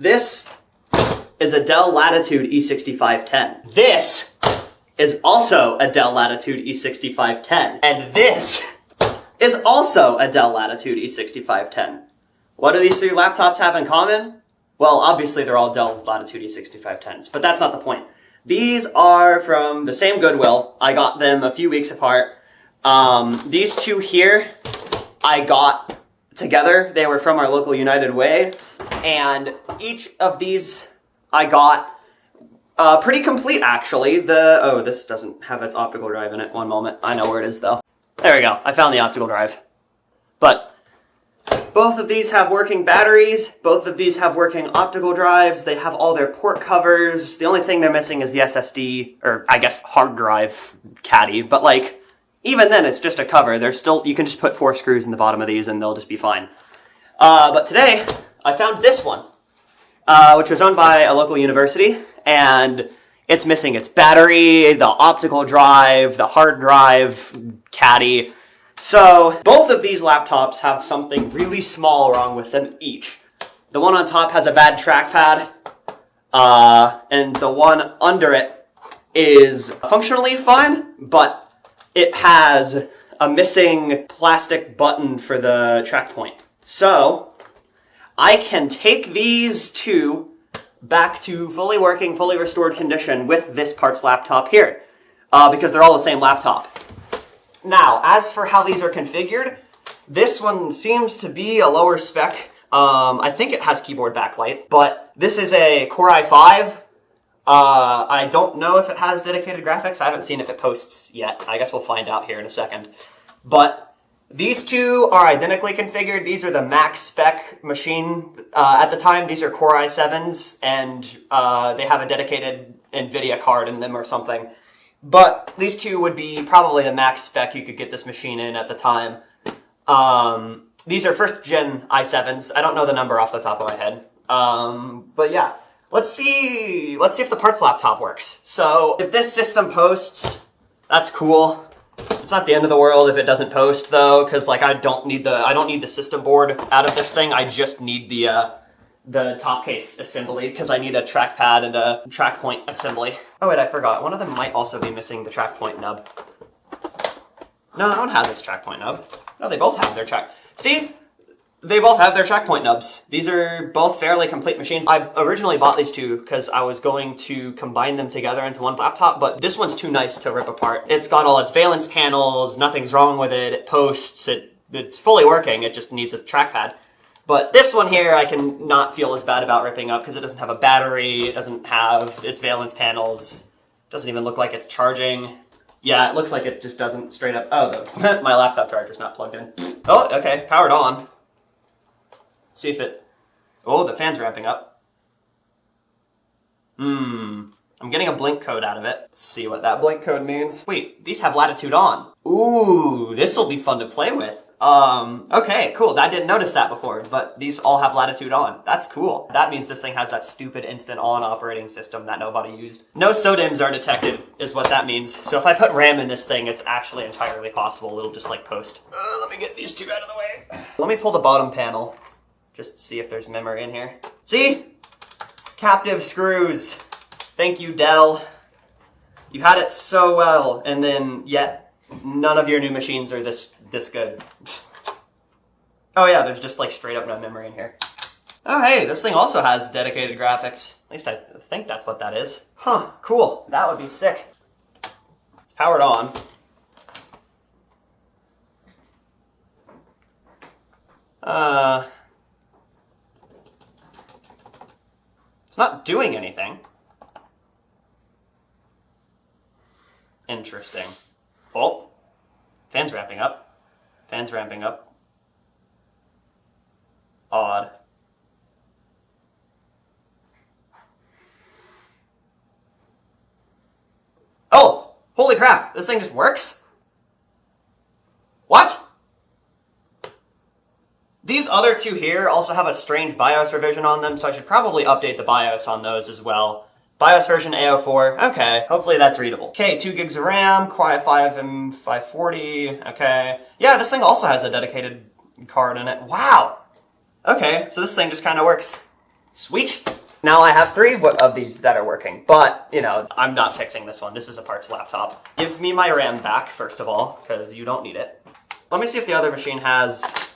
This is a Dell Latitude E6510. This is also a Dell Latitude E6510. And this is also a Dell Latitude E6510. What do these three laptops have in common? Well, obviously they're all Dell Latitude E6510s, but that's not the point. These are from the same Goodwill. I got them a few weeks apart. These two here, I got together. They were from our local United Way, and each of these I got pretty complete, actually. Oh, this doesn't have its optical drive in it. One moment. I know where it is, though. There we go. I found the optical drive. But both of these have working batteries. Both of these have working optical drives. They have all their port covers. The only thing they're missing is the SSD, or I guess hard drive caddy. But like, even then, it's just a cover. They're still, you can just put 4 screws in the bottom of these and they'll just be fine. But today, I found this one, which was owned by a local university, and it's missing its battery, the optical drive, the hard drive caddy. So both of these laptops have something really small wrong with them each. The one on top has a bad trackpad, and the one under it is functionally fine, but it has a missing plastic button for the track point. So I can take these two back to fully working, fully restored condition with this parts laptop here, because they're all the same laptop. Now, as for how these are configured, this one seems to be a lower spec. I think it has keyboard backlight, but this is a Core i5. I don't know if it has dedicated graphics. I haven't seen if it posts yet. I guess we'll find out here in a second. But these two are identically configured. These are the max spec machine at the time. These are Core i7s, and they have a dedicated NVIDIA card in them or something. But these two would be probably the max spec you could get this machine in at the time. These are first gen i7s. I don't know the number off the top of my head. But yeah, let's see if the parts laptop works. So if this system posts, that's cool. It's not the end of the world if it doesn't post though, because like I don't need the system board out of this thing. I just need the top case assembly, because I need a trackpad and a track point assembly. Oh wait, I forgot. One of them might also be missing the track point nub. No, that one has its track point nub. No, they both have their track. See? They both have their track point nubs. These are both fairly complete machines. I originally bought these two because I was going to combine them together into one laptop, but this one's too nice to rip apart. It's got all its valence panels, nothing's wrong with it, it posts, it's fully working, it just needs a trackpad. But this one here, I can not feel as bad about ripping up because it doesn't have a battery, it doesn't have its valence panels, doesn't even look like it's charging. Yeah, it looks like it just doesn't straight up. Oh, my laptop charger's not plugged in. Oh, okay, powered on. Let's see if it. Oh, the fan's ramping up. I'm getting a blink code out of it. Let's see what that blink code means. Wait, these have latitude on. Ooh, this will be fun to play with. Okay, cool. I didn't notice that before, but these all have latitude on. That's cool. That means this thing has that stupid instant on operating system that nobody used. No SODIMMs are detected, is what that means. So if I put RAM in this thing, it's actually entirely possible. It'll just like post. Let me get these two out of the way. Let me pull the bottom panel, just to see if there's memory in here. See? Captive screws. Thank you, Dell. You had it so well, and then yet none of your new machines are this good. Oh yeah, there's just like straight up no memory in here. Oh hey, this thing also has dedicated graphics. At least I think that's what that is. Huh, cool. That would be sick. It's powered on. It's not doing anything. Interesting. Oh, fan's ramping up. Fan's ramping up. Odd. Oh! Holy crap! This thing just works? What? These other two here also have a strange BIOS revision on them, so I should probably update the BIOS on those as well. BIOS version A04, okay, hopefully that's readable. Okay, 2 gigs of RAM, Core i5 M540, okay. Yeah, this thing also has a dedicated card in it. Wow! Okay, so this thing just kind of works Sweet. Now I have 3 of these that are working, but, you know, I'm not fixing this one. This is a parts laptop. Give me my RAM back, first of all, because you don't need it. Let me see if the other machine has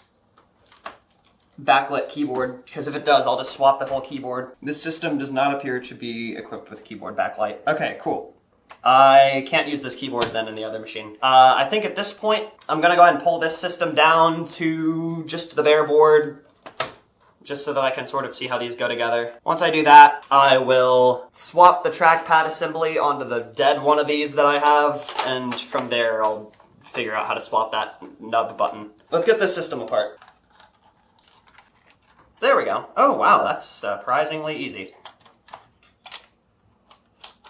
backlit keyboard, because if it does, I'll just swap the whole keyboard. This system does not appear to be equipped with keyboard backlight. Okay, cool. I can't use this keyboard then in the other machine. I think at this point, I'm gonna go ahead and pull this system down to just the bare board, just so that I can sort of see how these go together. Once I do that, I will swap the trackpad assembly onto the dead one of these that I have, and from there I'll figure out how to swap that nub button. Let's get this system apart. There we go. Oh wow, that's surprisingly easy.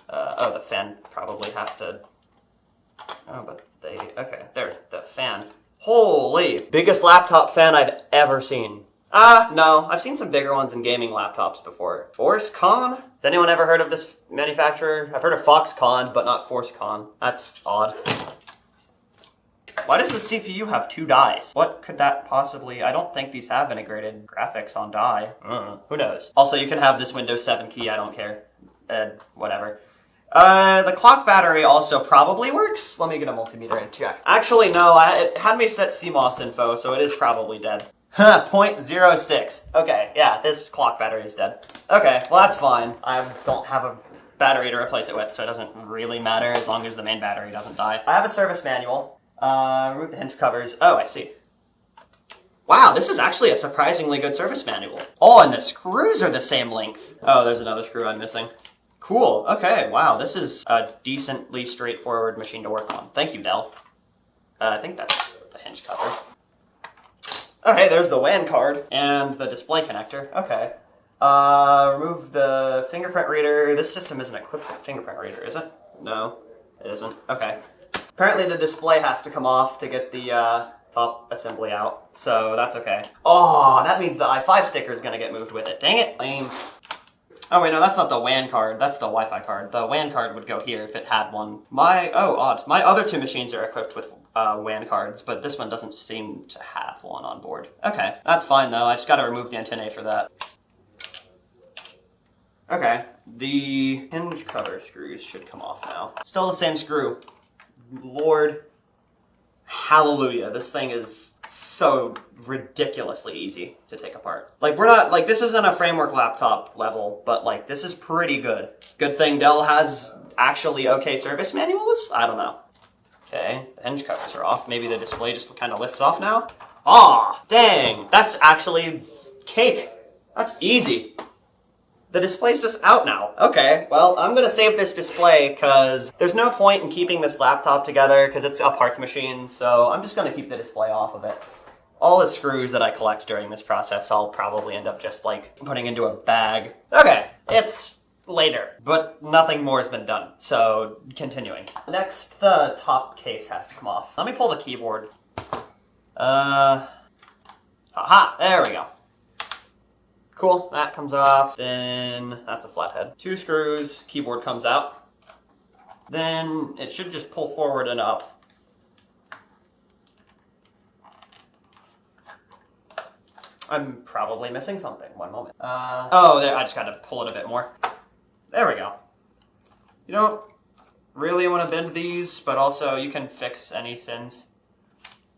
Oh, the fan probably has to... Oh, but okay, there's the fan. Holy! Biggest laptop fan I've ever seen. No, I've seen some bigger ones in gaming laptops before. ForceCon? Has anyone ever heard of this manufacturer? I've heard of Foxconn, but not ForceCon. That's odd. Why does the CPU have 2 dies? What could that possibly... I don't think these have integrated graphics on die. Who knows? Also, you can have this Windows 7 key, I don't care. Whatever. The clock battery also probably works. Let me get a multimeter and check. Actually, no, it had me set CMOS info, so it is probably dead. 0.06. Okay, yeah, this clock battery is dead. Okay, well that's fine. I don't have a battery to replace it with, so it doesn't really matter as long as the main battery doesn't die. I have a service manual. Remove the hinge covers. Oh, I see. Wow, this is actually a surprisingly good service manual. Oh, and the screws are the same length. Oh, there's another screw I'm missing. Cool, okay, wow, this is a decently straightforward machine to work on. Thank you, Dell. I think that's the hinge cover. Okay, there's the WAN card and the display connector. Okay. Remove the fingerprint reader. This system isn't equipped with fingerprint reader, is it? No, it isn't. Okay. Apparently the display has to come off to get the top assembly out, so that's okay. Oh, that means the i5 sticker is gonna get moved with it. Dang it, lame. Oh wait, no, that's not the WAN card. That's the Wi-Fi card. The WAN card would go here if it had one. Oh, odd. My other 2 machines are equipped with WAN cards, but this one doesn't seem to have one on board. Okay, that's fine though. I just gotta remove the antennae for that. Okay, the hinge cover screws should come off now. Still the same screw. Lord, hallelujah. This thing is so ridiculously easy to take apart. Like, we're not, like, this isn't a framework laptop level, but, like, this is pretty good. Good thing Dell has actually okay service manuals? I don't know. Okay, the hinge covers are off. Maybe the display just kind of lifts off now. Aw, dang, that's actually cake. That's easy. The display's just out now. Okay, well, I'm gonna save this display because there's no point in keeping this laptop together because it's a parts machine, so I'm just gonna keep the display off of it. All the screws that I collect during this process, I'll probably end up just, like, putting into a bag. Okay, it's later, but nothing more has been done, so continuing. Next, the top case has to come off. Let me pull the keyboard. Aha, there we go. Cool, that comes off. Then that's a flathead. 2 screws, keyboard comes out. Then it should just pull forward and up. I'm probably missing something. One moment. Oh, there, I just gotta pull it a bit more. There we go. You don't really want to bend these, but also you can fix any sins.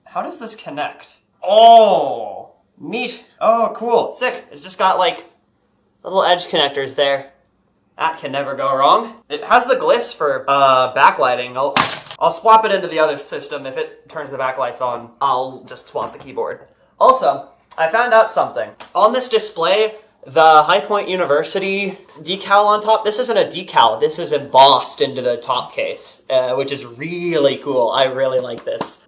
How does this connect? Oh, neat. Oh, cool. Sick. It's just got, like, little edge connectors there. That can never go wrong. It has the glyphs for backlighting. I'll swap it into the other system. If it turns the backlights on, I'll just swap the keyboard. Also, I found out something. On this display, the High Point University decal on top, this isn't a decal, this is embossed into the top case, which is really cool. I really like this.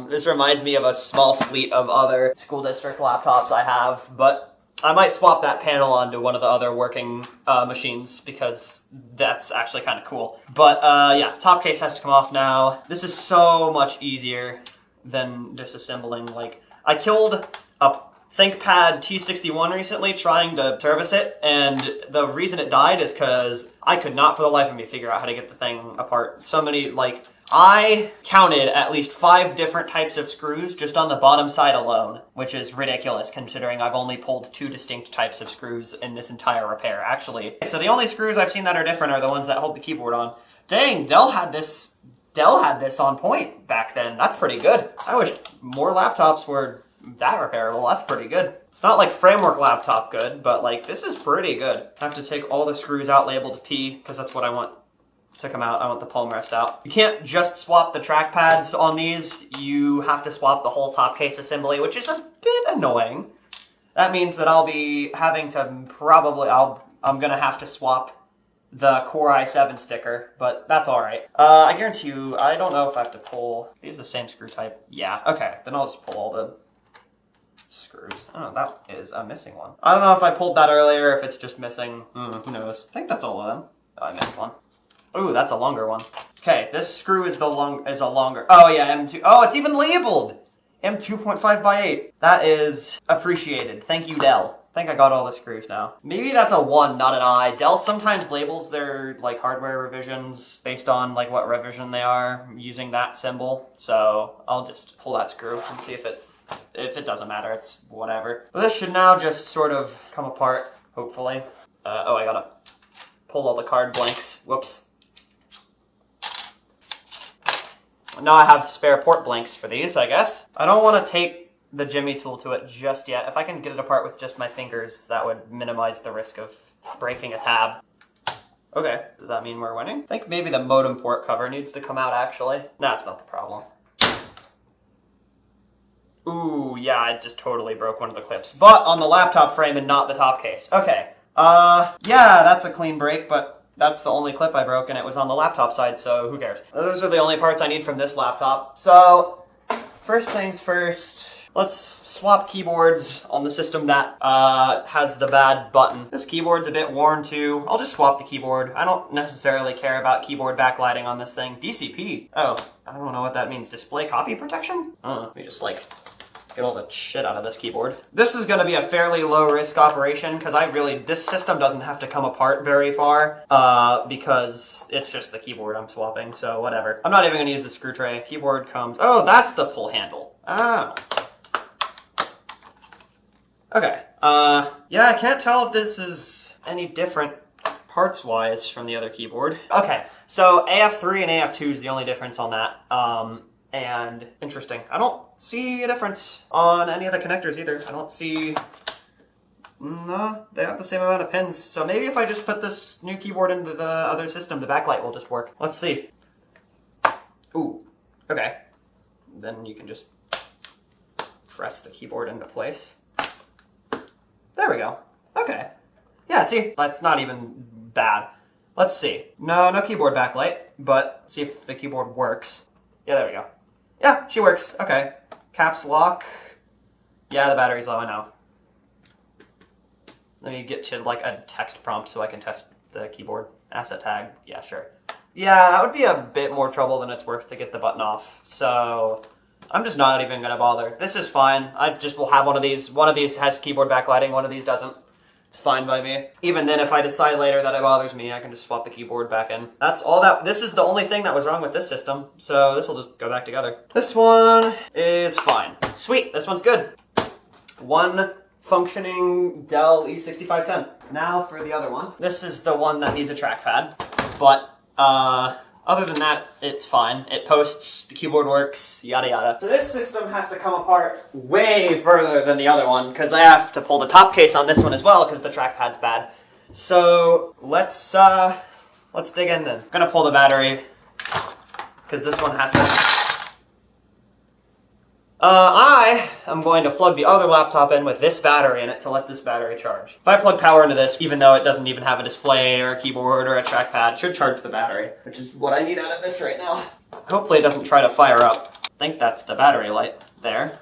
This reminds me of a small fleet of other school district laptops I have, but I might swap that panel onto one of the other working machines because that's actually kind of cool. But yeah, top case has to come off now. This is so much easier than disassembling. Like, I killed a ThinkPad T61 recently trying to service it, and the reason it died is because I could not for the life of me figure out how to get the thing apart. So many, like, I counted at least 5 different types of screws just on the bottom side alone, which is ridiculous considering I've only pulled 2 distinct types of screws in this entire repair, actually. So the only screws I've seen that are different are the ones that hold the keyboard on. Dang, Dell had this on point back then. That's pretty good. I wish more laptops were that repairable. That's pretty good. It's not like framework laptop good, but like this is pretty good. I have to take all the screws out labeled P because that's what I want to come out. I want the palm rest out. You can't just swap the trackpads on these. You have to swap the whole top case assembly, which is a bit annoying. That means that I'll be having to probably, I'm gonna have to swap the Core i7 sticker, but that's all right. I guarantee you, I don't know if I have to pull, these are the same screw type. Yeah, okay, then I'll just pull all the screws. Oh, that is a missing one. I don't know if I pulled that earlier, if it's just missing. Who knows? I think that's all of them. Oh, I missed one. Ooh, that's a longer one. Okay, this screw is a longer. Oh yeah, M2. Oh, it's even labeled M2.5 by 8. That is appreciated. Thank you, Dell. I think I got all the screws now. Maybe that's a 1, not an I. Dell sometimes labels their like hardware revisions based on like what revision they are using that symbol. So I'll just pull that screw and see if it doesn't matter. It's whatever. But this should now just sort of come apart, hopefully. Oh, I gotta pull all the card blanks. Whoops. Now I have spare port blanks for these, I guess. I don't want to take the Jimmy tool to it just yet. If I can get it apart with just my fingers, that would minimize the risk of breaking a tab. Okay, does that mean we're winning? I think maybe the modem port cover needs to come out, actually. That's not the problem. Ooh, yeah, I just totally broke one of the clips. But on the laptop frame and not the top case. Okay, yeah, that's a clean break, but that's the only clip I broke, and it was on the laptop side, so who cares? Those are the only parts I need from this laptop. So, first things first, let's swap keyboards on the system that has the bad button. This keyboard's a bit worn too. I'll just swap the keyboard. I don't necessarily care about keyboard backlighting on this thing. DCP. Oh, I don't know what that means. Display copy protection? Let me just like get all the shit out of this keyboard. This is gonna be a fairly low risk operation because this system doesn't have to come apart very far because it's just the keyboard I'm swapping, so whatever. I'm not even gonna use the screw tray. Keyboard comes, oh, that's the pull handle. Oh. Okay, yeah, I can't tell if this is any different parts-wise from the other keyboard. Okay, so AF3 and AF2 is the only difference on that. And interesting. I don't see a difference on any of the connectors either. I don't see... No, they have the same amount of pins. So maybe if I just put this new keyboard into the other system, the backlight will just work. Let's see. Ooh, okay. Then you can just press the keyboard into place. There we go. Okay. Yeah, see, that's not even bad. Let's see. No keyboard backlight, but see if the keyboard works. Yeah, there we go. Yeah, she works. Okay. Caps lock. Yeah, the battery's low, I know. Let me get to like a text prompt so I can test the keyboard. Asset tag. Yeah, sure. Yeah, that would be a bit more trouble than it's worth to get the button off. So I'm just not even gonna bother. This is fine. I just will have one of these. One of these has keyboard backlighting, one of these doesn't. It's fine by me. Even then, if I decide later that it bothers me, I can just swap the keyboard back in. That's all that, this is the only thing that was wrong with this system, so this will just go back together. This one is fine. Sweet, this one's good. One functioning Dell E6510. Now for the other one. This is the one that needs a trackpad, but other than that, it's fine. It posts, the keyboard works, yada yada. So this system has to come apart way further than the other one because I have to pull the top case on this one as well because the trackpad's bad. So let's dig in then. I'm gonna pull the battery because this one has to... I am going to plug the other laptop in with this battery in it to let this battery charge. If I plug power into this, even though it doesn't even have a display or a keyboard or a trackpad, it should charge the battery, which is what I need out of this right now. Hopefully it doesn't try to fire up. I think that's the battery light there.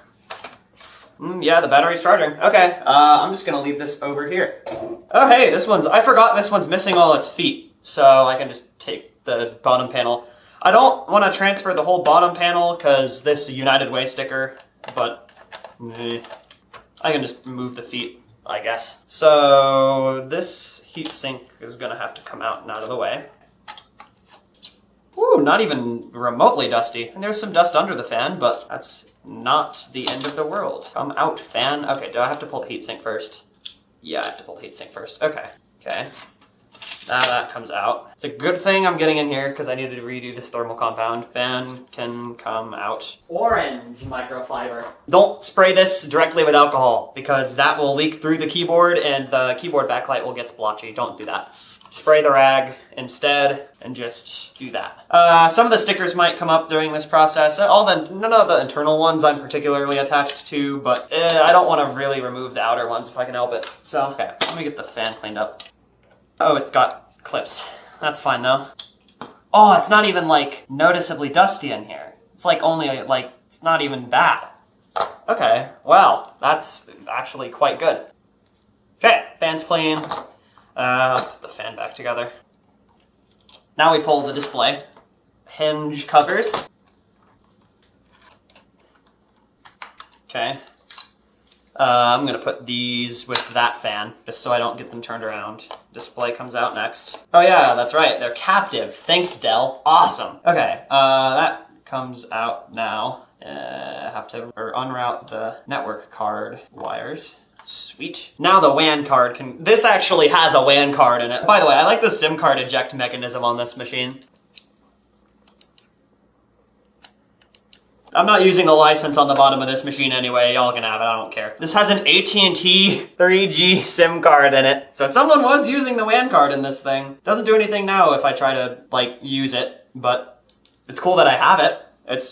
Yeah, the battery's charging. Okay, I'm just gonna leave this over here. Oh hey, I forgot this one's missing all its feet, so I can just take the bottom panel. I don't want to transfer the whole bottom panel because this United Way sticker, but I can just move the feet, I guess. So this heatsink is going to have to come out and out of the way. Woo! Ooh, not even remotely dusty. And there's some dust under the fan, but that's not the end of the world. Come out, fan. Okay, do I have to pull the heatsink first? Yeah, I have to pull the heatsink first. Okay. Okay. Now that comes out. It's a good thing I'm getting in here because I needed to redo this thermal compound. Fan can come out. Orange microfiber. Don't spray this directly with alcohol because that will leak through the keyboard and the keyboard backlight will get splotchy. Don't do that. Spray the rag instead and just do that. Some of the stickers might come up during this process. None of the internal ones I'm particularly attached to, but I don't want to really remove the outer ones if I can help it. So, okay, let me get the fan cleaned up. Oh, it's got clips. That's fine though. Oh, it's not even like noticeably dusty in here. It's like only like, it's not even bad. Okay, well, that's actually quite good. Okay, fan's clean. Put the fan back together. Now we pull the display. Hinge covers. Okay. I'm gonna put these with that fan, just so I don't get them turned around. Display comes out next. Oh yeah, that's right, they're captive. Thanks, Dell. Awesome. Okay, that comes out now. I have to unroute the network card wires. Sweet. Now the WAN card can... This actually has a WAN card in it. By the way, I like the SIM card eject mechanism on this machine. I'm not using the license on the bottom of this machine anyway. Y'all can have it, I don't care. This has an AT&T 3G SIM card in it. So someone was using the WAN card in this thing. Doesn't do anything now if I try to, like, use it, but it's cool that I have it.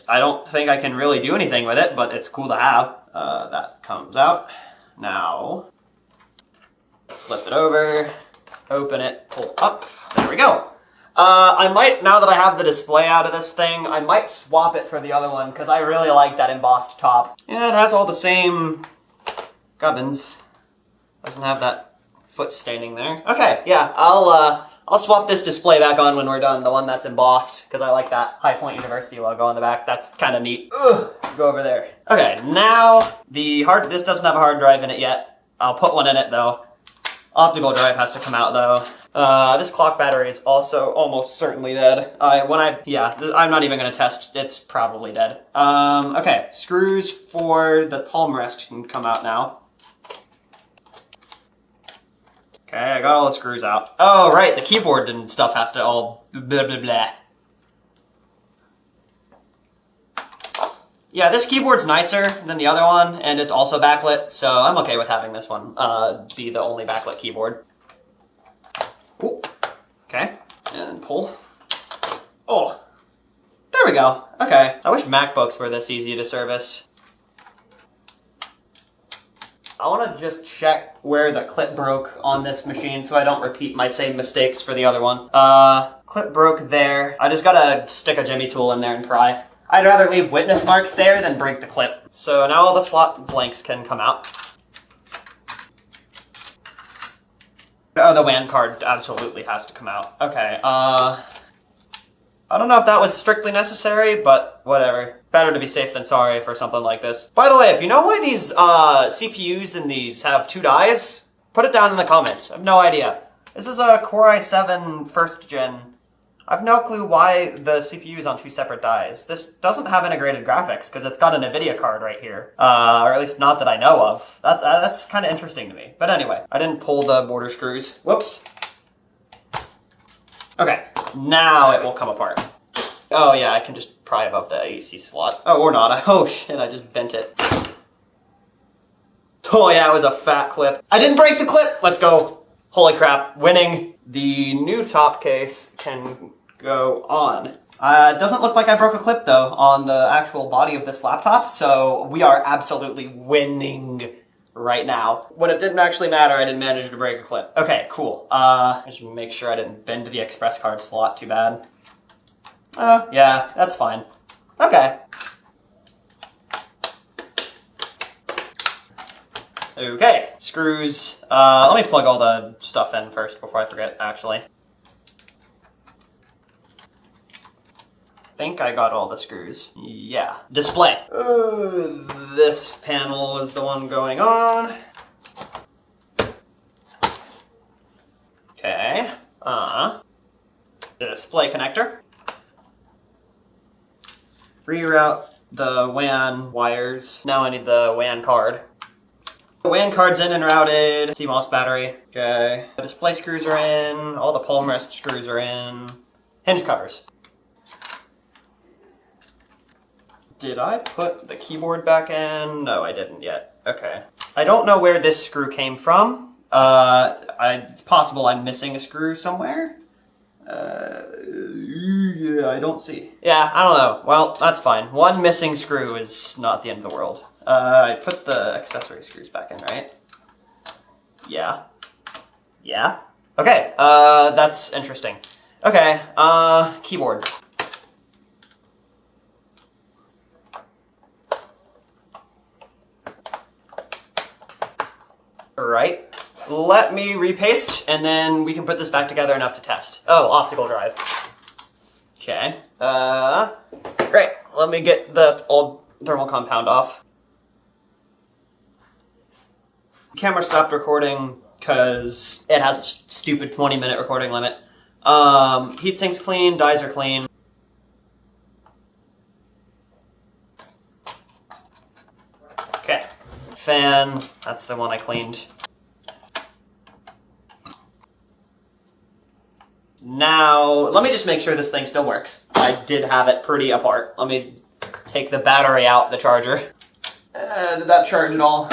I don't think I can really do anything with it, but it's cool to have. That comes out. Now, flip it over, open it, pull up. There we go. I might, now that I have the display out of this thing, I might swap it for the other one because I really like that embossed top. Yeah, it has all the same gubbins. Doesn't have that foot staining there. Okay, yeah, I'll swap this display back on when we're done, the one that's embossed, because I like that High Point University logo on the back. That's kind of neat. Ugh, go over there. Okay, now this doesn't have a hard drive in it yet. I'll put one in it though. Optical drive has to come out though. This clock battery is also almost certainly dead. I'm not even gonna test. It's probably dead. Okay, screws for the palm rest can come out now. Okay, I got all the screws out. Oh, right, the keyboard and stuff has to all blah, blah, blah. Yeah, this keyboard's nicer than the other one, and it's also backlit, so I'm okay with having this one be the only backlit keyboard. Ooh. Okay, and pull. Oh, there we go. Okay, I wish MacBooks were this easy to service. I want to just check where the clip broke on this machine so I don't repeat my same mistakes for the other one. Clip broke there. I just gotta stick a jimmy tool in there and pry. I'd rather leave witness marks there than break the clip. So now all the slot blanks can come out. Oh, the WAN card absolutely has to come out. Okay, I don't know if that was strictly necessary, but whatever. Better to be safe than sorry for something like this. By the way, if you know why these CPUs in these have 2 dies, put it down in the comments. I have no idea. This is a Core i7 1st gen. I have no clue why the CPU is on 2 separate dies. This doesn't have integrated graphics because it's got an NVIDIA card right here. Or at least not that I know of. That's kind of interesting to me. But anyway, I didn't pull the border screws. Whoops. Okay, now it will come apart. Oh yeah, I can just pry above the AC slot. Oh, or not. Oh shit, I just bent it. Oh yeah, it was a fat clip. I didn't break the clip! Let's go. Holy crap, winning. The new top case can go on. It doesn't look like I broke a clip though on the actual body of this laptop, so we are absolutely winning right now. When it didn't actually matter, I didn't manage to break a clip. Okay, cool. Just make sure I didn't bend the express card slot too bad. Yeah, that's fine. Okay. Okay, screws. Let me plug all the stuff in first before I forget, actually. I think I got all the screws. Yeah. Display. This panel is the one going on. Okay. The display connector. Reroute the WAN wires. Now I need the WAN card. The WAN card's in and routed. CMOS battery. Okay. The display screws are in. All the palm rest screws are in. Hinge covers. Did I put the keyboard back in? No, I didn't yet. Okay. I don't know where this screw came from. It's possible I'm missing a screw somewhere. Yeah, I don't see. Yeah, I don't know. Well, that's fine. One missing screw is not the end of the world. I put the accessory screws back in, right? Yeah. Yeah? Okay, that's interesting. Okay, keyboard. Right. Let me repaste, and then we can put this back together enough to test. Oh, optical drive. Okay. Great. Let me get the old thermal compound off. Camera stopped recording because it has a stupid 20-minute recording limit. Heatsink's clean, dies are clean. Okay. Fan, that's the one I cleaned. Now, let me just make sure this thing still works. I did have it pretty apart. Let me take the battery out, the charger. Did that charge at all?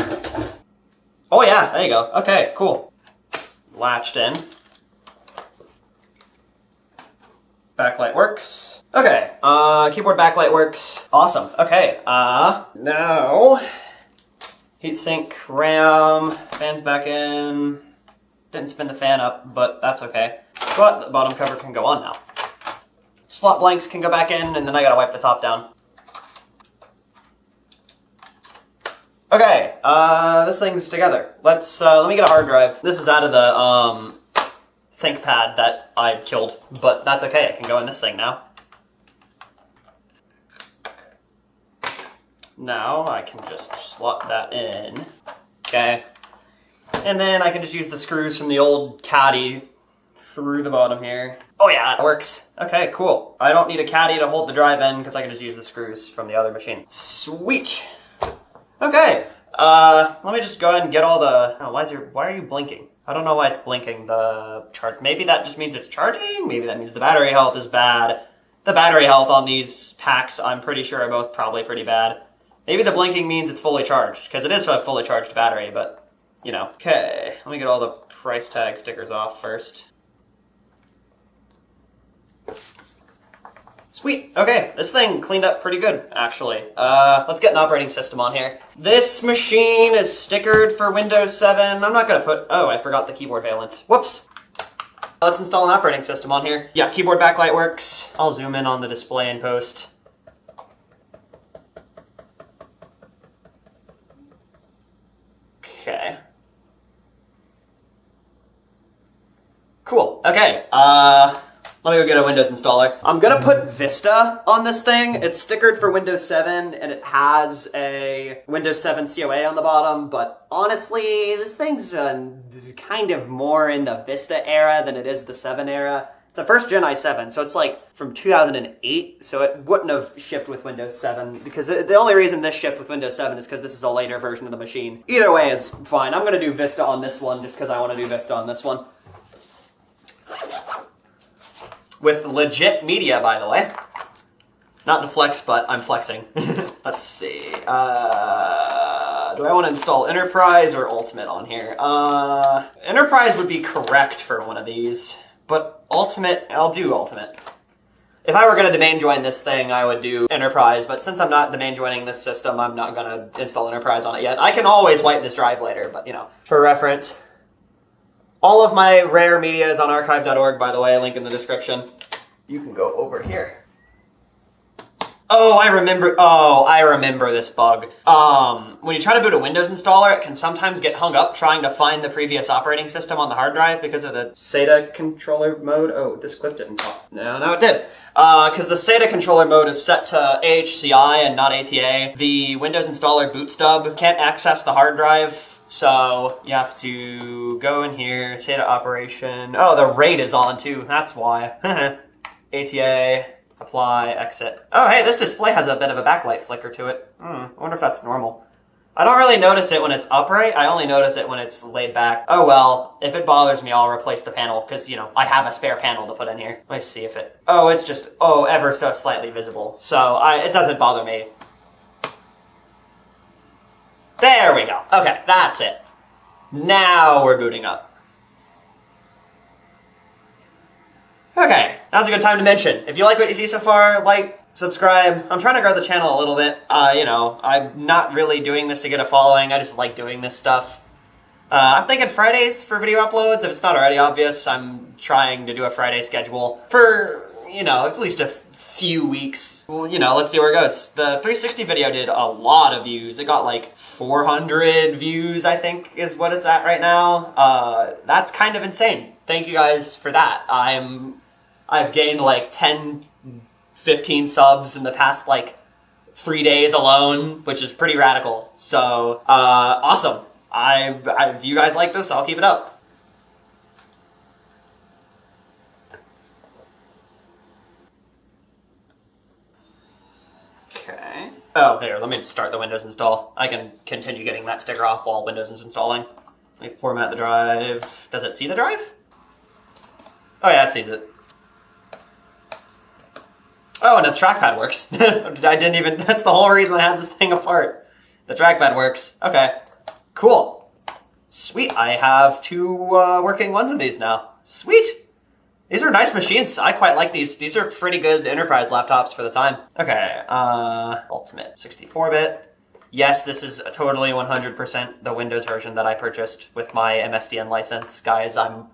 Oh yeah, there you go. Okay, cool. Latched in. Backlight works. Okay, keyboard backlight works. Awesome. Okay, now heatsink, RAM, fan's back in. Didn't spin the fan up, but that's okay. But the bottom cover can go on now. Slot blanks can go back in, and then I gotta wipe the top down. Okay, this thing's together. Let me get a hard drive. This is out of the, ThinkPad that I killed, but that's okay, it can go in this thing now. Now I can just slot that in. Okay. And then I can just use the screws from the old caddy through the bottom here. Oh yeah, that works. Okay, cool. I don't need a caddy to hold the drive in because I can just use the screws from the other machine. Sweet. Okay, let me just go ahead and get all the... Oh, why are you blinking? I don't know why it's blinking, the chart. Maybe that just means it's charging? Maybe that means the battery health is bad. The battery health on these packs, I'm pretty sure, are both probably pretty bad. Maybe the blinking means it's fully charged, because it is a fully charged battery, but, you know. Okay, let me get all the price tag stickers off first. Sweet. Okay, this thing cleaned up pretty good, actually. Let's get an operating system on here. This machine is stickered for Windows 7. I'm not gonna put... Oh, I forgot the keyboard valence. Whoops. Let's install an operating system on here. Yeah, keyboard backlight works. I'll zoom in on the display in post. Okay. Cool. Okay, let me go get a Windows installer. I'm gonna put Vista on this thing. It's stickered for Windows 7, and it has a Windows 7 COA on the bottom, but honestly, this thing's kind of more in the Vista era than it is the 7 era. It's a first gen i7, so it's like from 2008, so it wouldn't have shipped with Windows 7, because the only reason this shipped with Windows 7 is because this is a later version of the machine. Either way is fine. I'm gonna do Vista on this one, just because I want to do Vista on this one. With legit media, by the way. Not to flex, but I'm flexing. Let's see. Do I want to install Enterprise or Ultimate on here? Enterprise would be correct for one of these, but Ultimate, I'll do Ultimate. If I were going to domain join this thing, I would do Enterprise, but since I'm not domain joining this system, I'm not going to install Enterprise on it yet. I can always wipe this drive later, but you know, for reference. All of my rare media is on archive.org, by the way, link in the description. You can go over here. Oh, I remember this bug. When you try to boot a Windows installer, it can sometimes get hung up trying to find the previous operating system on the hard drive because of the SATA controller mode. Oh, this clip didn't pop. No, it did. Because the SATA controller mode is set to AHCI and not ATA. The Windows installer boot stub can't access the hard drive. So you have to go in here, SATA operation. Oh, the RAID is on too. That's why. ATA. Apply, exit. Oh, hey, this display has a bit of a backlight flicker to it. I wonder if that's normal. I don't really notice it when it's upright. I only notice it when it's laid back. Oh well, if it bothers me, I'll replace the panel because, you know, I have a spare panel to put in here. Let's see if it... Oh, it's just, ever so slightly visible. So it doesn't bother me. There we go. Okay, that's it. Now we're booting up. Okay, now's a good time to mention. If you like what you see so far, like, subscribe. I'm trying to grow the channel a little bit. You know, I'm not really doing this to get a following. I just like doing this stuff. I'm thinking Fridays for video uploads. If it's not already obvious, I'm trying to do a Friday schedule for, you know, at least a few weeks. Well, you know, let's see where it goes. The 360 video did a lot of views. It got like 400 views, I think, is what it's at right now. That's kind of insane. Thank you guys for that. I've gained like 10, 15 subs in the past like 3 days alone, which is pretty radical. So, awesome. If you guys like this, I'll keep it up. Okay. Oh, here, let me start the Windows install. I can continue getting that sticker off while Windows is installing. Let me format the drive. Does it see the drive? Oh yeah, it sees it. Oh, and the trackpad works. I didn't even, that's the whole reason I had this thing apart. The trackpad works. Okay, cool. Sweet, I have 2 working ones of these now. Sweet. These are nice machines. I quite like these. These are pretty good enterprise laptops for the time. Okay, Ultimate 64-bit. Yes, this is totally 100% the Windows version that I purchased with my MSDN license. Guys, no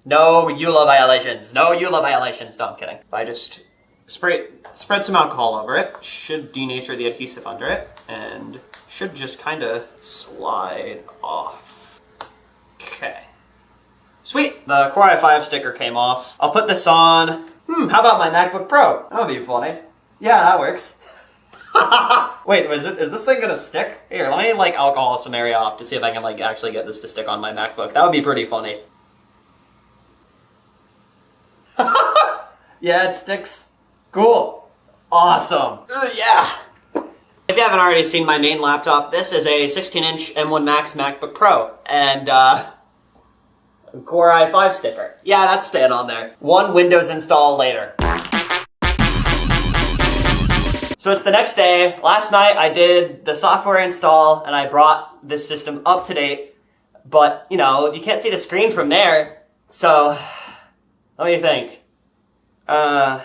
EULA violations. No EULA violations. No, I'm kidding. If I just spread some alcohol over it, should denature the adhesive under it, and should just kind of slide off. Okay. Sweet! The Core i5 sticker came off. I'll put this on. How about my MacBook Pro? That would be funny. Yeah, that works. Wait, is this thing gonna stick? Here, let me like alcohol some area off to see if I can like actually get this to stick on my MacBook. That would be pretty funny. Yeah, it sticks. Cool. Awesome. Yeah. If you haven't already seen my main laptop, this is a 16-inch M1 Max MacBook Pro. And, Core i5 sticker. Yeah, that's staying on there. 1 Windows install later. So it's the next day. Last night I did the software install and I brought this system up to date. But, you know, you can't see the screen from there. So, what do you think? Here,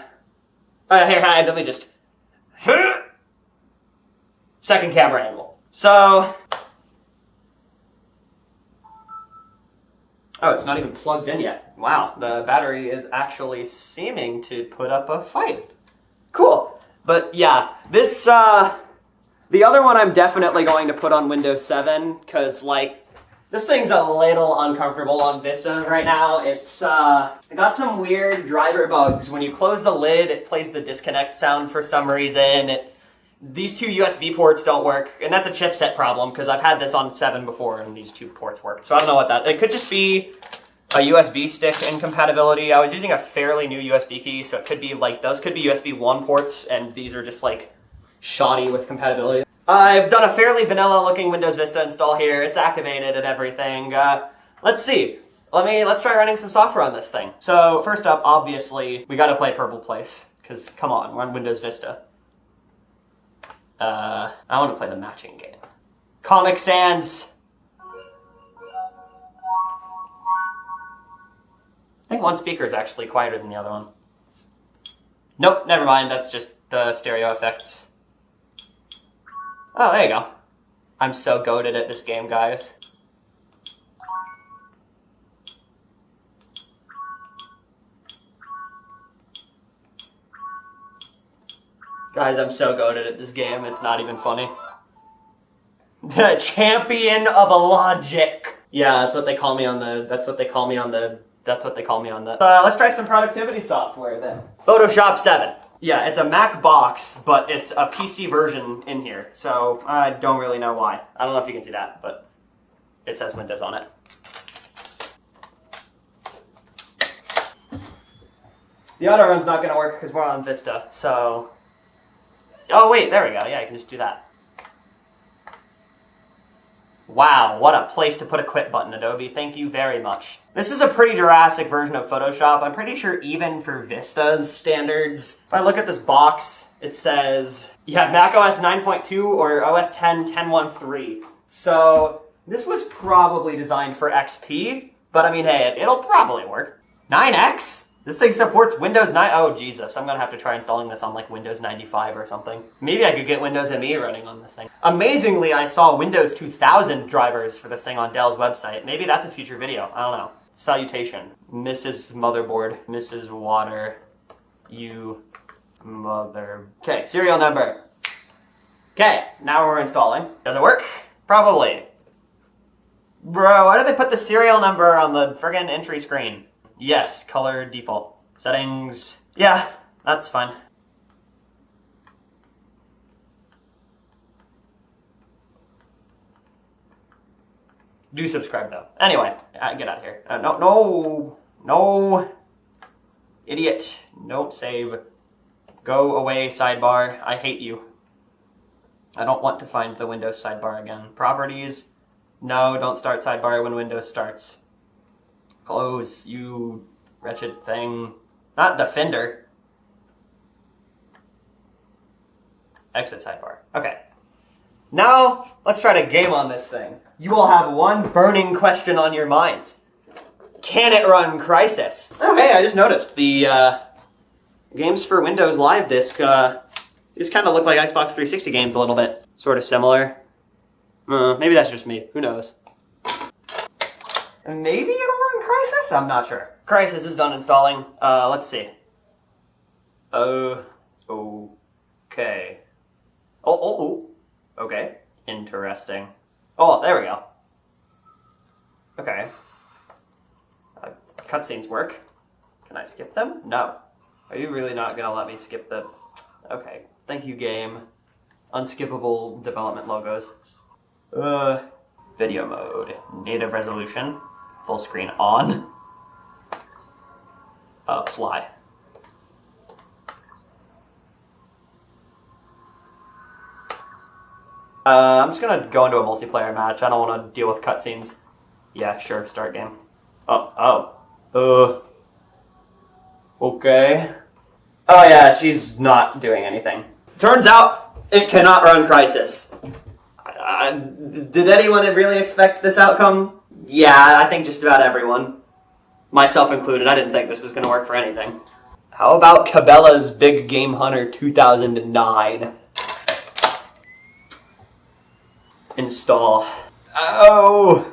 let me just... Second camera angle. So... Oh, it's not even plugged in yet. Wow, the battery is actually seeming to put up a fight. Cool. But yeah, this, the other one I'm definitely going to put on Windows 7, because, like, this thing's a little uncomfortable on Vista right now. It's, it got some weird driver bugs. When you close the lid, it plays the disconnect sound for some reason. These 2 USB ports don't work, and that's a chipset problem, because I've had this on 7 before, and these 2 ports worked. So I don't know what that... It could just be a USB stick incompatibility. I was using a fairly new USB key, so it could be, like, those could be USB 1 ports, and these are just, like, shoddy with compatibility. I've done a fairly vanilla-looking Windows Vista install here. It's activated and everything. Let's see. Let's try running some software on this thing. So, first up, obviously, we gotta play Purple Place, because, come on, we're on Windows Vista. I want to play the matching game. Comic Sans! I think one speaker is actually quieter than the other one. Nope, never mind, that's just the stereo effects. Oh, there you go. I'm so goated at this game, guys. Guys, I'm so goated at this game, it's not even funny. The champion of logic! Yeah, that's what they call me on the, let's try some productivity software then. Photoshop 7. Yeah, it's a Mac box, but it's a PC version in here, so I don't really know why. I don't know if you can see that, but it says Windows on it. The auto run's not gonna work because we're on Vista, so... Oh wait, there we go. Yeah, I can just do that. Wow, what a place to put a quit button, Adobe. Thank you very much. This is a pretty Jurassic version of Photoshop. I'm pretty sure even for Vista's standards. If I look at this box, it says, yeah, Mac OS 9.2 or OS 10 10.1.3. So this was probably designed for XP, but I mean, hey, it'll probably work. 9X? This thing supports Windows 9. Oh, Jesus. I'm going to have to try installing this on like Windows 95 or something. Maybe I could get Windows ME running on this thing. Amazingly, I saw Windows 2000 drivers for this thing on Dell's website. Maybe that's a future video. I don't know. Salutation. Mrs. Motherboard. Mrs. Water. You mother... Okay, serial number. Okay, now we're installing. Does it work? Probably. Bro, why did they put the serial number on the friggin' entry screen? Yes, color default. Settings. Yeah, that's fine. Do subscribe though. Anyway, get out of here. No. Idiot. Don't save. Go away, sidebar. I hate you. I don't want to find the Windows sidebar again. Properties. No, don't start sidebar when Windows starts. Close, you wretched thing. Not Defender. Exit sidebar. Okay. Now, let's try to game on this thing. You will have one burning question on your minds. Can it run Crysis? Oh, hey, I just noticed the games for Windows Live Disk, these kind of look like Xbox 360 games a little bit. Sort of similar. Maybe that's just me. Who knows? Maybe it'll run Crysis? I'm not sure. Crysis is done installing. Let's see. Okay. Okay. Interesting. Oh, there we go. Okay. Cutscenes work. Can I skip them? No. Are you really not gonna let me skip the... Okay. Thank you, game. Unskippable development logos. Video mode. Native resolution. Full screen on. Apply. I'm just gonna go into a multiplayer match. I don't want to deal with cutscenes. Yeah, sure, start game. Okay. Oh yeah, she's not doing anything. Turns out, it cannot run Crysis. Did anyone really expect this outcome? Yeah, I think just about everyone. Myself included, I didn't think this was going to work for anything. How about Cabela's Big Game Hunter 2009? Install. Oh!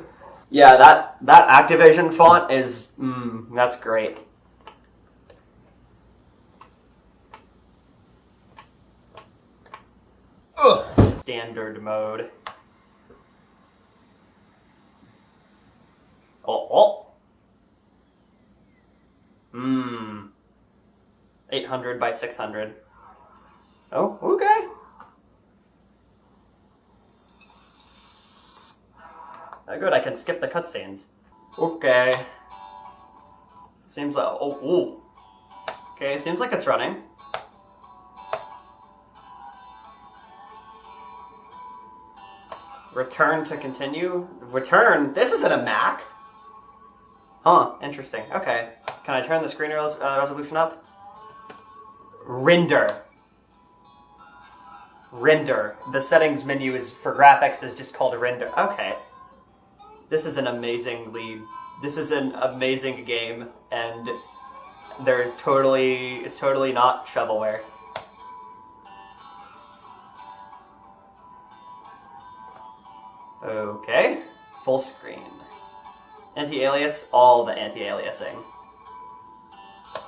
Yeah, that Activision font is... that's great. Ugh. Standard mode. Oh. 800 by 600. Oh, okay. Good, I can skip the cutscenes. Okay. Seems like... Oh. Okay, seems like it's running. Return to continue? Return? This isn't a Mac. Huh, interesting. Okay. Can I turn the screen resolution up? Render. Render. The settings menu is for graphics is just called render. Okay. This is an amazing game, and it's totally not shovelware. Okay. Full screen. Anti-alias, all the anti-aliasing.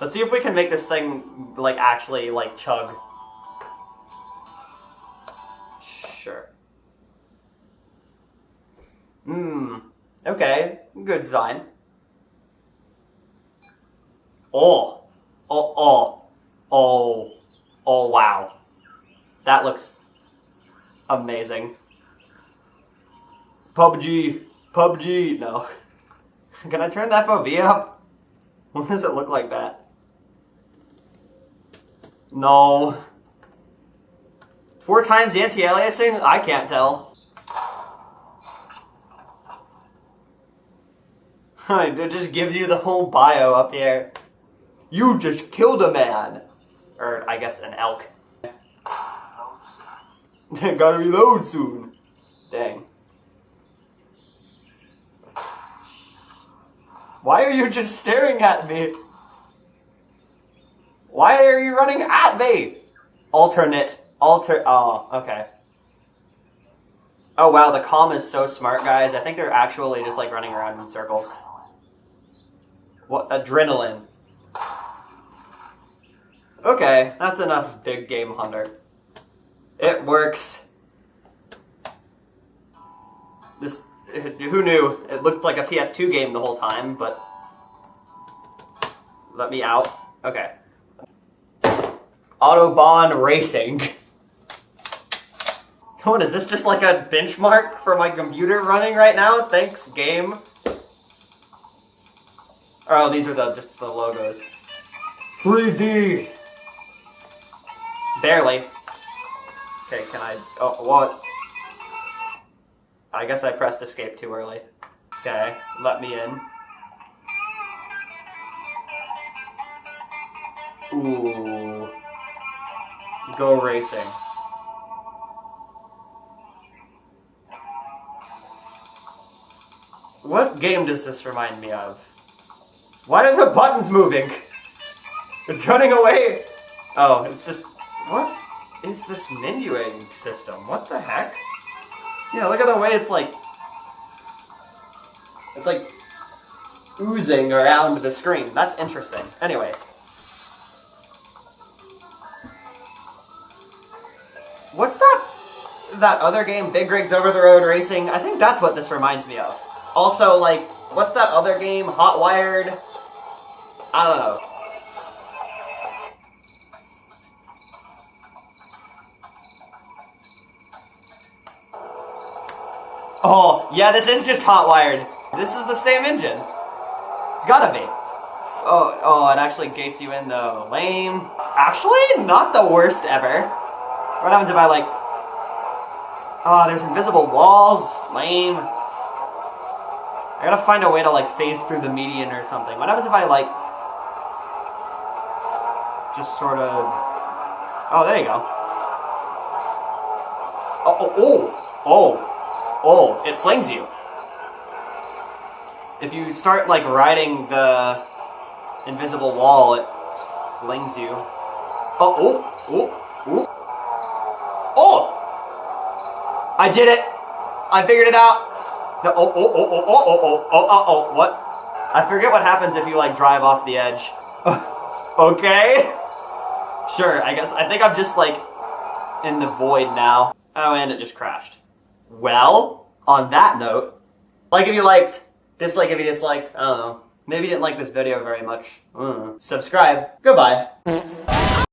Let's see if we can make this thing, actually, chug. Sure. Okay. Good design. Oh, wow. That looks amazing. PUBG, no. Can I turn the FOV up? Why does it look like that? No. 4 times anti-aliasing? I can't tell. It just gives you the whole bio up here. You just killed a man. Or, I guess, an elk. Gotta reload soon. Dang. Why are you just staring at me? Why are you running at me? Oh, okay. Oh wow, the comm is so smart, guys. I think they're actually just like running around in circles. What? Adrenaline. Okay, that's enough big game hunter. It works. This, who knew? It looked like a PS2 game the whole time, but... Let me out. Okay. Autobahn Racing. What, is this just like a benchmark for my computer running right now? Thanks, game. Oh, these are just the logos. 3D! Barely. Okay, can I... Oh, what? I guess I pressed escape too early. Okay, let me in. Ooh. Go racing. What game does this remind me of? Why are the buttons moving? It's running away! Oh, it's just... What is this menuing system? What the heck? Yeah, look at the way it's like... It's like... oozing around the screen. That's interesting. Anyway. What's that other game, Big Rigs Over the Road Racing? I think that's what this reminds me of. Also, like, what's that other game, Hot Wired? I don't know. Oh, yeah, this is just Hot Wired. This is the same engine. It's gotta be. Oh, it actually gates you in though. Lame. Actually, not the worst ever. What happens if I, like... Oh, there's invisible walls. Lame. I gotta find a way to, like, phase through the median or something. What happens if I, like... just sort of... Oh, there you go. Oh, it flings you. If you start, like, riding the invisible wall, it flings you. Oh! I did it! I figured it out! What? I forget what happens if you, like, drive off the edge. Okay. Sure, I think I'm just, like, in the void now. Oh, and it just crashed. Well, on that note, like if you liked, dislike if you disliked, I don't know. Maybe you didn't like this video very much. Subscribe. Goodbye.